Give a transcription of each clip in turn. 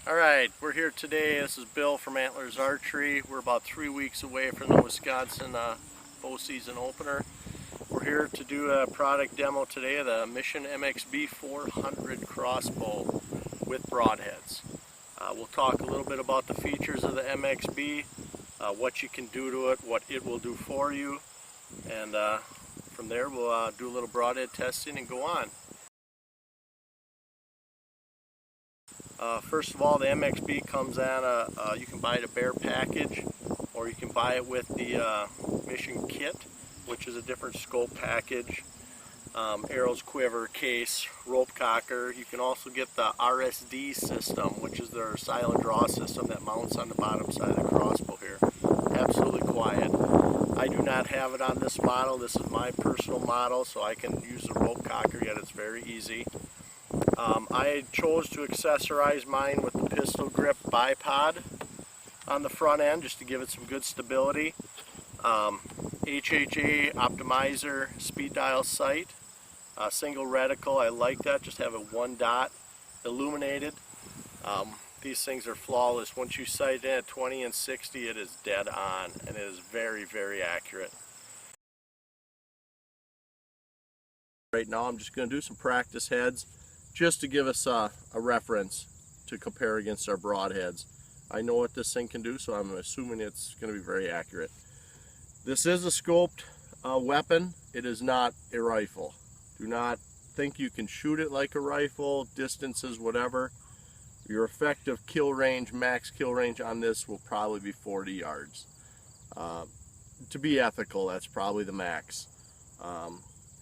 Alright, we're here today. This is Bill from Antlers Archery. We're about 3 weeks away from the Wisconsin bow season opener. We're here to do a product demo today of the Mission MXB-400 Crossbow with broadheads. We'll talk a little bit about the features of the MXB, what you can do to it, what it will do for you, and from there we'll do a little broadhead testing and go on. First of all, the MXB comes on you can buy it a bare package, or you can buy it with the Mission kit, which is a different scope package, arrows, quiver, case, rope cocker. You can also get the RSD system, which is their silent draw system that mounts on the bottom side of the crossbow here. Absolutely quiet. I do not have it on this model. This is my personal model, so I can use the rope cocker, yet it's very easy. I chose to accessorize mine with the pistol grip bipod on the front end just to give it some good stability. HHA optimizer speed dial sight, single reticle. I like that, just have it one dot illuminated. These things are flawless. Once you sight in at 20 and 60, it is dead on, and it is very, very accurate. Right now I'm just going to do some practice heads just to give us a reference to compare against our broadheads. I know what this thing can do, so I'm assuming it's going to be very accurate. This is a scoped weapon. It is not a rifle. Do not think you can shoot it like a rifle, distances, whatever. Your effective kill range, max kill range on this will probably be 40 yards. To be ethical, that's probably the max.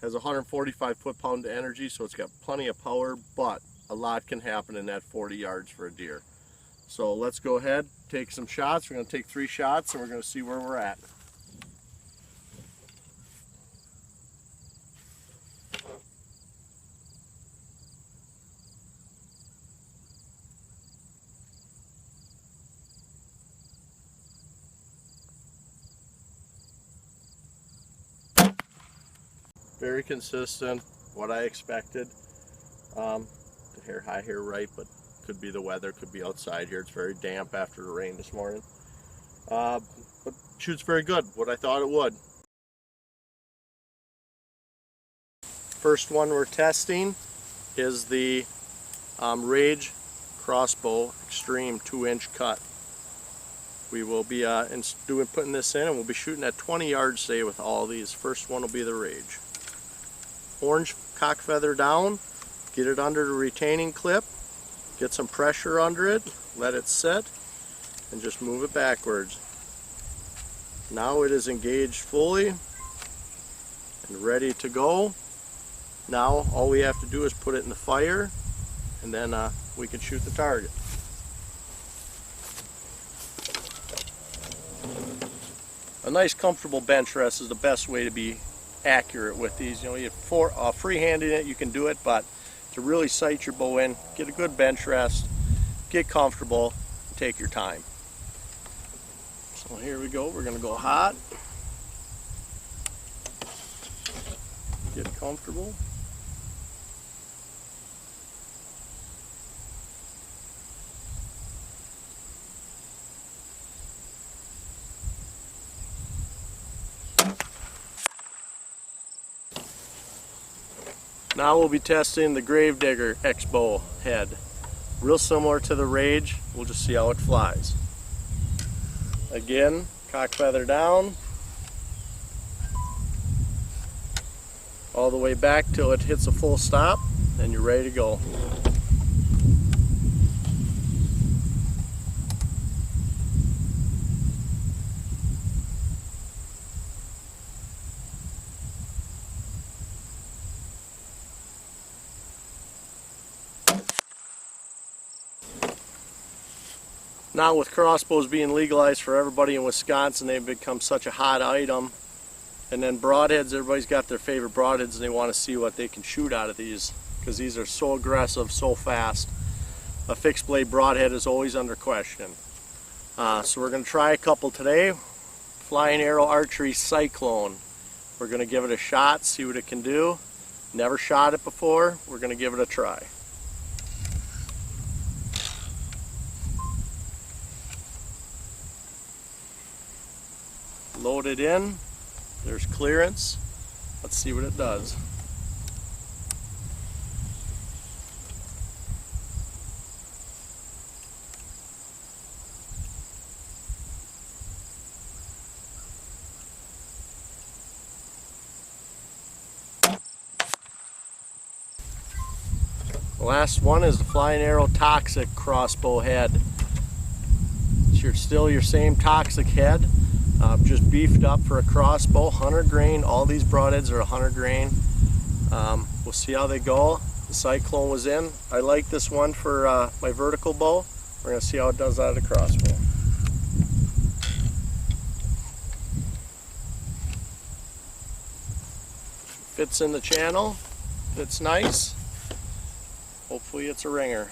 Has 145 foot-pound energy, so it's got plenty of power, but a lot can happen in that 40 yards for a deer. So let's go ahead, take some shots. We're going to take 3 shots, and we're going to see where we're at. Very consistent, what I expected. The high hair right, but could be the weather, could be outside here. It's very damp after the rain this morning. But shoots very good, what I thought it would. First one we're testing is the Rage Crossbow Extreme 2-inch cut. We will be putting this in, and we'll be shooting at 20 yards today with all these. First one will be the Rage. Orange cock feather down, get it under the retaining clip, get some pressure under it, let it set, and just move it backwards. Now it is engaged fully and ready to go. Now all we have to do is put it in the fire, and then we can shoot the target. A nice comfortable bench rest is the best way to be accurate with these. You know, you freehanding it, you can do it, but to really sight your bow in, get a good bench rest, get comfortable, take your time. So here we go, we're going to go hot, get comfortable. Now we'll be testing the Gravedigger X-Bow head. Real similar to the Rage, we'll just see how it flies. Again, cock feather down, all the way back till it hits a full stop, and you're ready to go. Now with crossbows being legalized for everybody in Wisconsin, they've become such a hot item. And then broadheads, everybody's got their favorite broadheads, and they want to see what they can shoot out of these, because these are so aggressive, so fast. A fixed blade broadhead is always under question. So we're going to try a couple today. Flying Arrow Archery Cyclone. We're going to give it a shot, see what it can do. Never shot it before, we're going to give it a try. Load it in. There's clearance. Let's see what it does. The last one is the Flying Arrow Toxic Crossbow head. It's still your same Toxic head, just beefed up for a crossbow, 100 grain. All these broadheads are 100 grain. We'll see how they go. The Cyclone was in. I like this one for my vertical bow. We're going to see how it does out of the crossbow. Fits in the channel, fits nice. Hopefully it's a ringer.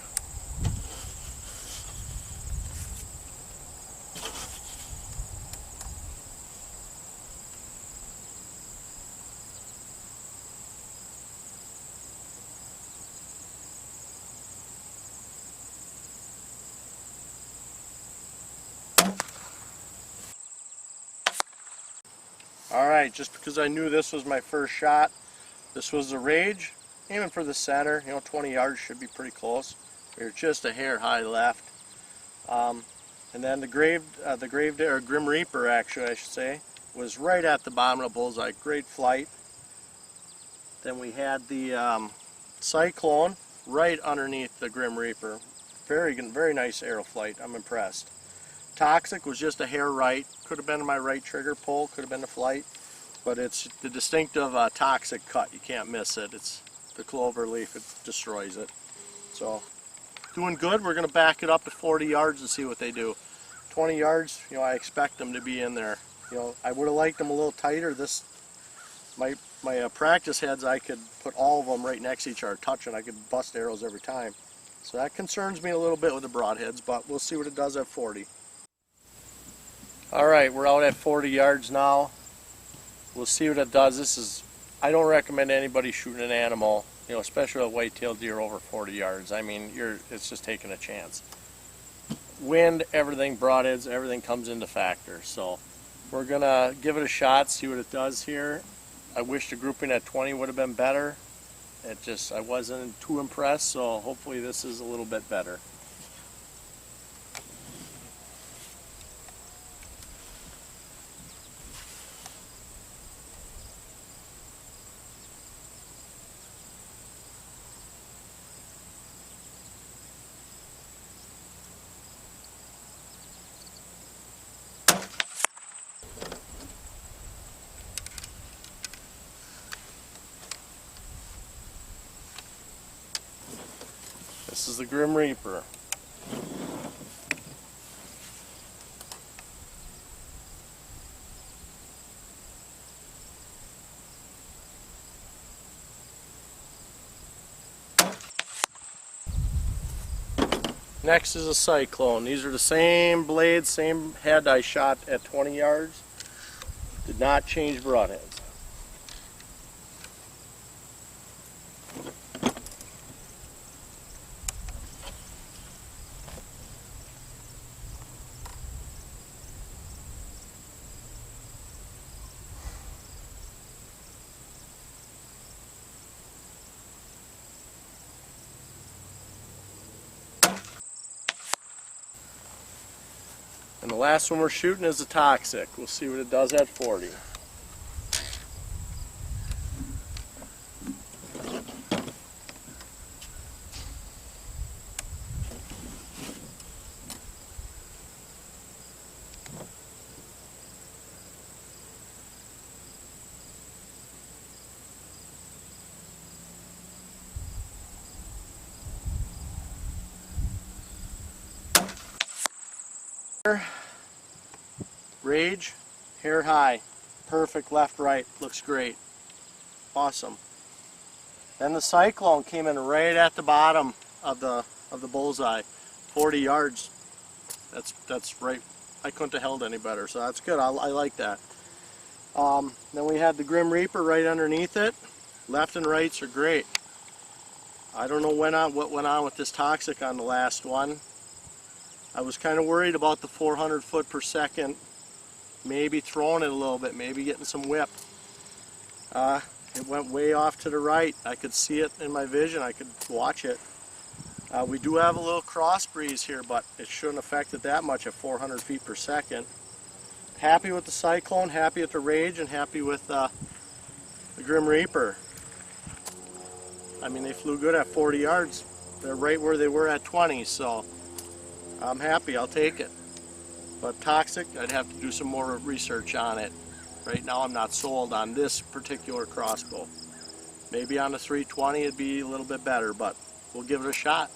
Alright, just because I knew this was my first shot, this was the Rage. Aiming for the center, 20 yards should be pretty close. We were just a hair high left. And then the Grim Reaper, actually, I should say, was right at the bottom of the bullseye. Great flight. Then we had the Cyclone right underneath the Grim Reaper. Very nice arrow flight. I'm impressed. Toxic was just a hair right. Could have been my right trigger pull, could have been the flight. But it's the distinctive Toxic cut. You can't miss it. It's the clover leaf, it destroys it. So, doing good. We're going to back it up to 40 yards and see what they do. 20 yards, I expect them to be in there. I would have liked them a little tighter. My practice heads, I could put all of them right next to each other, touching. I could bust arrows every time. So that concerns me a little bit with the broadheads, but we'll see what it does at 40. Alright, we're out at 40 yards now. We'll see what it does. I don't recommend anybody shooting an animal, especially a white-tailed deer over 40 yards. I mean, it's just taking a chance. Wind, everything, broadheads, everything comes into factor. So we're gonna give it a shot, see what it does here. I wish the grouping at 20 would have been better. I wasn't too impressed, so hopefully this is a little bit better. This is the Grim Reaper. Next is a Cyclone. These are the same blades, same head I shot at 20 yards. Did not change broadheads. And the last one we're shooting is the Toxic. We'll see what it does at 40. Rage, hair high, perfect left right, looks great, awesome. Then the Cyclone came in right at the bottom of the bullseye, 40 yards. That's right. I couldn't have held any better, so that's good. I like that. Then we had the Grim Reaper right underneath it. Left and rights are great. I don't know what went on with this Toxic on the last one. I was kind of worried about the 400 foot per second maybe throwing it a little bit, maybe getting some whip. It went way off to the right. I could see it in my vision. I could watch it. We do have a little cross breeze here, but it shouldn't affect it that much at 400 feet per second. Happy with the Cyclone, happy with the Rage, and happy with the Grim Reaper. I mean, they flew good at 40 yards. They're right where they were at 20, so I'm happy. I'll take it. But Toxic, I'd have to do some more research on it. Right now I'm not sold on this particular crossbow. Maybe on the 320 it'd be a little bit better, but we'll give it a shot.